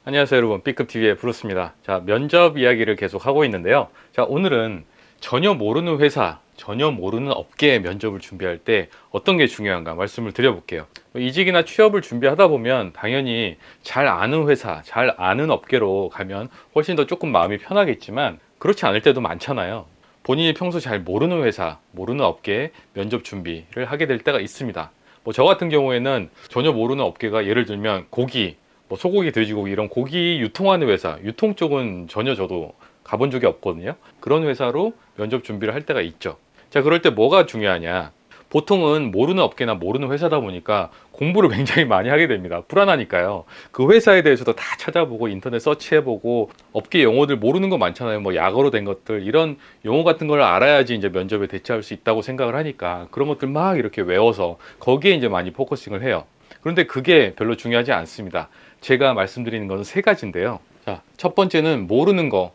안녕하세요 여러분, B급TV의 브루스입니다. 자, 면접 이야기를 계속 하고 있는데요. 자, 오늘은 전혀 모르는 회사, 전혀 모르는 업계의 면접을 준비할 때 어떤 게 중요한가 말씀을 드려볼게요. 이직이나 취업을 준비하다 보면 당연히 잘 아는 회사, 잘 아는 업계로 가면 훨씬 더 조금 마음이 편하겠지만 그렇지 않을 때도 많잖아요. 본인이 평소 잘 모르는 회사, 모르는 업계에 면접 준비를 하게 될 때가 있습니다. 뭐 저 같은 경우에는 전혀 모르는 업계가 예를 들면 고기, 뭐 소고기, 돼지고기 이런 고기 유통하는 회사, 유통 쪽은 전혀 저도 가본 적이 없거든요. 그런 회사로 면접 준비를 할 때가 있죠. 자, 그럴 때 뭐가 중요하냐? 보통은 모르는 업계나 모르는 회사다 보니까 공부를 굉장히 많이 하게 됩니다. 불안하니까요. 그 회사에 대해서도 다 찾아보고 인터넷 서치해보고 업계 용어들 모르는 거 많잖아요. 뭐 약어로 된 것들 이런 용어 같은 걸 알아야지 이제 면접에 대처할 수 있다고 생각을 하니까 그런 것들 막 이렇게 외워서 거기에 이제 많이 포커싱을 해요. 그런데 그게 별로 중요하지 않습니다. 제가 말씀드리는 것은 세 가지인데요. 자, 첫 번째는 모르는 거.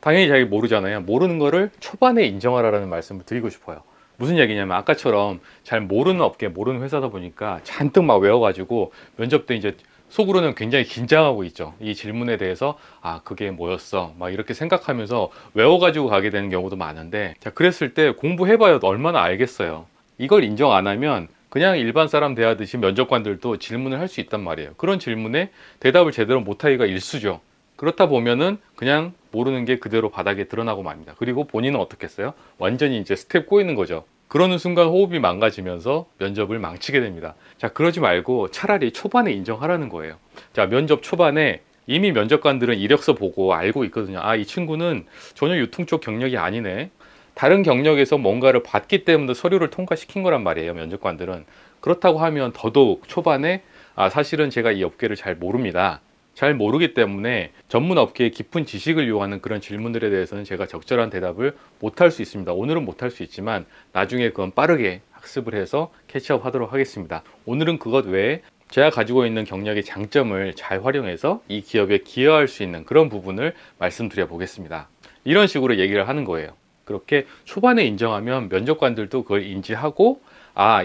당연히 잘 모르잖아요. 모르는 거를 초반에 인정하라는 말씀을 드리고 싶어요. 무슨 얘기냐면 아까처럼 잘 모르는 업계, 모르는 회사다 보니까 잔뜩 막 외워가지고 면접 때 이제 속으로는 굉장히 긴장하고 있죠. 이 질문에 대해서 그게 뭐였어? 막 이렇게 생각하면서 외워가지고 가게 되는 경우도 많은데 자, 그랬을 때 공부해봐야 얼마나 알겠어요. 이걸 인정 안 하면 그냥 일반 사람 대하듯이 면접관들도 질문을 할 수 있단 말이에요. 그런 질문에 대답을 제대로 못하기가 일쑤죠. 그렇다 보면은 그냥 모르는 게 그대로 바닥에 드러나고 맙니다. 그리고 본인은 어떻겠어요? 완전히 이제 스텝 꼬이는 거죠. 그러는 순간 호흡이 망가지면서 면접을 망치게 됩니다. 자, 그러지 말고 차라리 초반에 인정하라는 거예요. 자, 면접 초반에 이미 면접관들은 이력서 보고 알고 있거든요. 이 친구는 전혀 유통 쪽 경력이 아니네. 다른 경력에서 뭔가를 봤기 때문에 서류를 통과시킨 거란 말이에요. 면접관들은. 그렇다고 하면 더더욱 초반에 사실은 제가 이 업계를 잘 모릅니다. 잘 모르기 때문에 전문 업계의 깊은 지식을 요하는 그런 질문들에 대해서는 제가 적절한 대답을 못할 수 있습니다. 오늘은 못할 수 있지만 나중에 그건 빠르게 학습을 해서 캐치업 하도록 하겠습니다. 오늘은 그것 외에 제가 가지고 있는 경력의 장점을 잘 활용해서 이 기업에 기여할 수 있는 그런 부분을 말씀드려 보겠습니다. 이런 식으로 얘기를 하는 거예요. 그렇게 초반에 인정하면 면접관들도 그걸 인지하고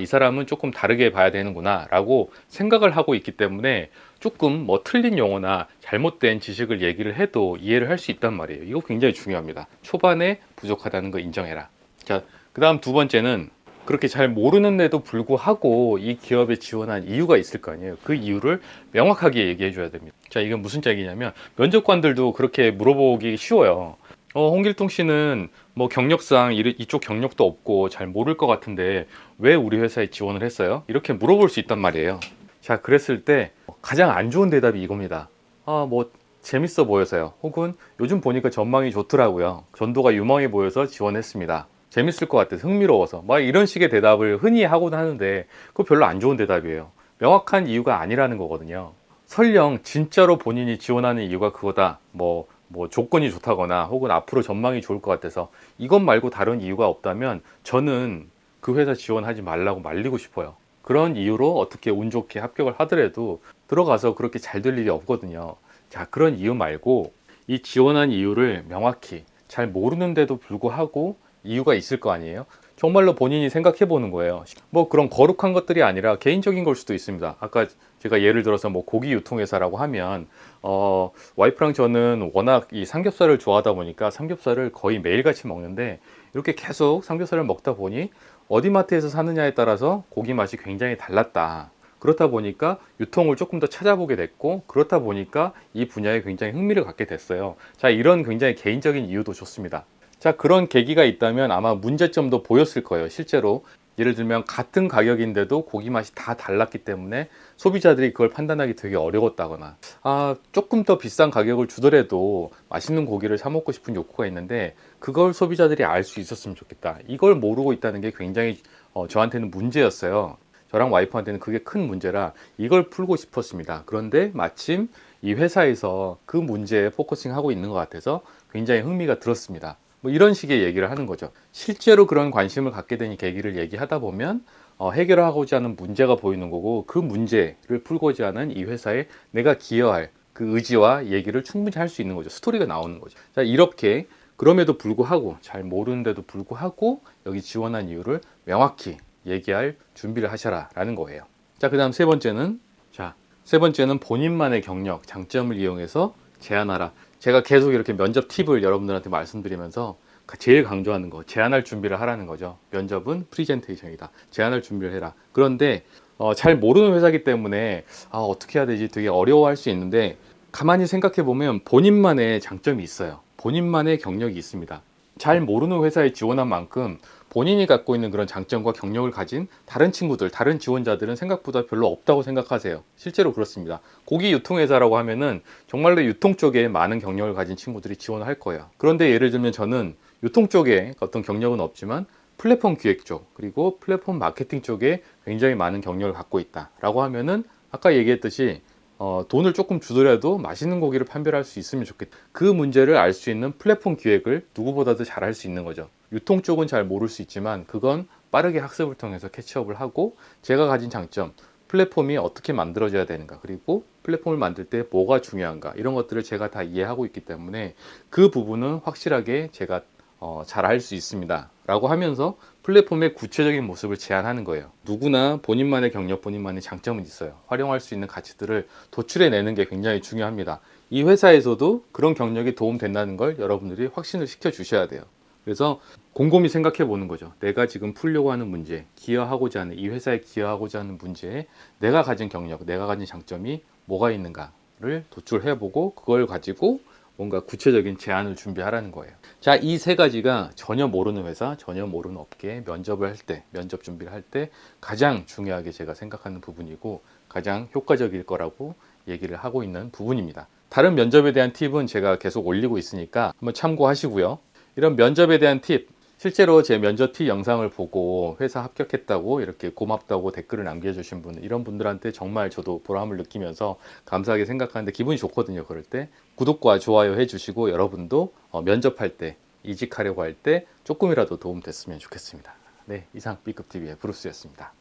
이 사람은 조금 다르게 봐야 되는구나 라고 생각을 하고 있기 때문에 조금 뭐 틀린 용어나 잘못된 지식을 얘기를 해도 이해를 할 수 있단 말이에요. 이거 굉장히 중요합니다. 초반에 부족하다는 거 인정해라. 자, 그 다음 두 번째는 그렇게 잘 모르는데도 불구하고 이 기업에 지원한 이유가 있을 거 아니에요. 그 이유를 명확하게 얘기해 줘야 됩니다. 자, 이건 무슨 얘기냐면 면접관들도 그렇게 물어보기 쉬워요. 홍길동 씨는 뭐 경력상 이쪽 경력도 없고 잘 모를 것 같은데 왜 우리 회사에 지원을 했어요? 이렇게 물어볼 수 있단 말이에요. 자, 그랬을 때 가장 안 좋은 대답이 이겁니다. 뭐 재밌어 보여서요. 혹은 요즘 보니까 전망이 좋더라고요. 전도가 유망해 보여서 지원했습니다. 재밌을 것 같아서 흥미로워서 막 이런 식의 대답을 흔히 하곤 하는데 그거 별로 안 좋은 대답이에요. 명확한 이유가 아니라는 거거든요. 설령 진짜로 본인이 지원하는 이유가 그거다. 뭐 조건이 좋다거나 혹은 앞으로 전망이 좋을 것 같아서 이것 말고 다른 이유가 없다면 저는 그 회사 지원하지 말라고 말리고 싶어요. 그런 이유로 어떻게 운 좋게 합격을 하더라도 들어가서 그렇게 잘 될 일이 없거든요. 자, 그런 이유 말고 이 지원한 이유를 명확히 잘 모르는데도 불구하고 이유가 있을 거 아니에요? 정말로 본인이 생각해 보는 거예요. 뭐 그런 거룩한 것들이 아니라 개인적인 걸 수도 있습니다. 아까 제가 예를 들어서 뭐 고기 유통회사라고 하면 와이프랑 저는 워낙 이 삼겹살을 좋아하다 보니까 삼겹살을 거의 매일같이 먹는데 이렇게 계속 삼겹살을 먹다 보니 어디 마트에서 사느냐에 따라서 고기 맛이 굉장히 달랐다. 그렇다 보니까 유통을 조금 더 찾아보게 됐고 그렇다 보니까 이 분야에 굉장히 흥미를 갖게 됐어요. 자, 이런 굉장히 개인적인 이유도 좋습니다. 자, 그런 계기가 있다면 아마 문제점도 보였을 거예요. 실제로 예를 들면 같은 가격인데도 고기 맛이 다 달랐기 때문에 소비자들이 그걸 판단하기 되게 어려웠다거나 조금 더 비싼 가격을 주더라도 맛있는 고기를 사 먹고 싶은 욕구가 있는데 그걸 소비자들이 알 수 있었으면 좋겠다. 이걸 모르고 있다는 게 굉장히 저한테는 문제였어요. 저랑 와이프한테는 그게 큰 문제라 이걸 풀고 싶었습니다. 그런데 마침 이 회사에서 그 문제에 포커싱하고 있는 것 같아서 굉장히 흥미가 들었습니다. 뭐 이런 식의 얘기를 하는 거죠. 실제로 그런 관심을 갖게 된 계기를 얘기하다 보면 해결하고자 하는 문제가 보이는 거고 그 문제를 풀고자 하는 이 회사에 내가 기여할 그 의지와 얘기를 충분히 할 수 있는 거죠. 스토리가 나오는 거죠. 자, 이렇게 그럼에도 불구하고 잘 모르는데도 불구하고 여기 지원한 이유를 명확히 얘기할 준비를 하셔라 라는 거예요. 자, 그 다음 세 번째는 자, 세 번째는 본인만의 경력, 장점을 이용해서 제안하라. 제가 계속 이렇게 면접 팁을 여러분들한테 말씀드리면서 제일 강조하는 거, 제안할 준비를 하라는 거죠. 면접은 프리젠테이션이다. 제안할 준비를 해라. 그런데 잘 모르는 회사이기 때문에 어떻게 해야 되지 되게 어려워할 수 있는데, 가만히 생각해 보면 본인만의 장점이 있어요. 본인만의 경력이 있습니다. 잘 모르는 회사에 지원한 만큼 본인이 갖고 있는 그런 장점과 경력을 가진 다른 친구들, 다른 지원자들은 생각보다 별로 없다고 생각하세요. 실제로 그렇습니다. 고기 유통회사라고 하면은 정말로 유통 쪽에 많은 경력을 가진 친구들이 지원을 할 거예요. 그런데 예를 들면 저는 유통 쪽에 어떤 경력은 없지만 플랫폼 기획 쪽, 그리고 플랫폼 마케팅 쪽에 굉장히 많은 경력을 갖고 있다라고 하면은, 아까 얘기했듯이 돈을 조금 주더라도 맛있는 고기를 판별할 수 있으면 좋겠다. 그 문제를 알 수 있는 플랫폼 기획을 누구보다도 잘 할 수 있는 거죠. 유통 쪽은 잘 모를 수 있지만 그건 빠르게 학습을 통해서 캐치업을 하고, 제가 가진 장점, 플랫폼이 어떻게 만들어져야 되는가, 그리고 플랫폼을 만들 때 뭐가 중요한가, 이런 것들을 제가 다 이해하고 있기 때문에 그 부분은 확실하게 제가 잘 할 수 있습니다 라고 하면서 플랫폼의 구체적인 모습을 제안하는 거예요. 누구나 본인만의 경력, 본인만의 장점은 있어요. 활용할 수 있는 가치들을 도출해 내는 게 굉장히 중요합니다. 이 회사에서도 그런 경력이 도움된다는 걸 여러분들이 확신을 시켜 주셔야 돼요. 그래서 곰곰이 생각해 보는 거죠. 내가 지금 풀려고 하는 문제, 기여하고자 하는, 이 회사에 기여하고자 하는 문제에 내가 가진 경력, 내가 가진 장점이 뭐가 있는가를 도출해 보고, 그걸 가지고 뭔가 구체적인 제안을 준비하라는 거예요. 자, 이 세 가지가 전혀 모르는 회사, 전혀 모르는 업계에 면접을 할 때, 면접 준비를 할 때 가장 중요하게 제가 생각하는 부분이고, 가장 효과적일 거라고 얘기를 하고 있는 부분입니다. 다른 면접에 대한 팁은 제가 계속 올리고 있으니까 한번 참고하시고요. 이런 면접에 대한 팁, 실제로 제 면접 팁 영상을 보고 회사 합격했다고 이렇게 고맙다고 댓글을 남겨주신 분, 이런 분들한테 정말 저도 보람을 느끼면서 감사하게 생각하는데 기분이 좋거든요. 그럴 때 구독과 좋아요 해주시고, 여러분도 면접할 때, 이직하려고 할 때 조금이라도 도움 됐으면 좋겠습니다. 네, 이상 B급TV의 브루스였습니다.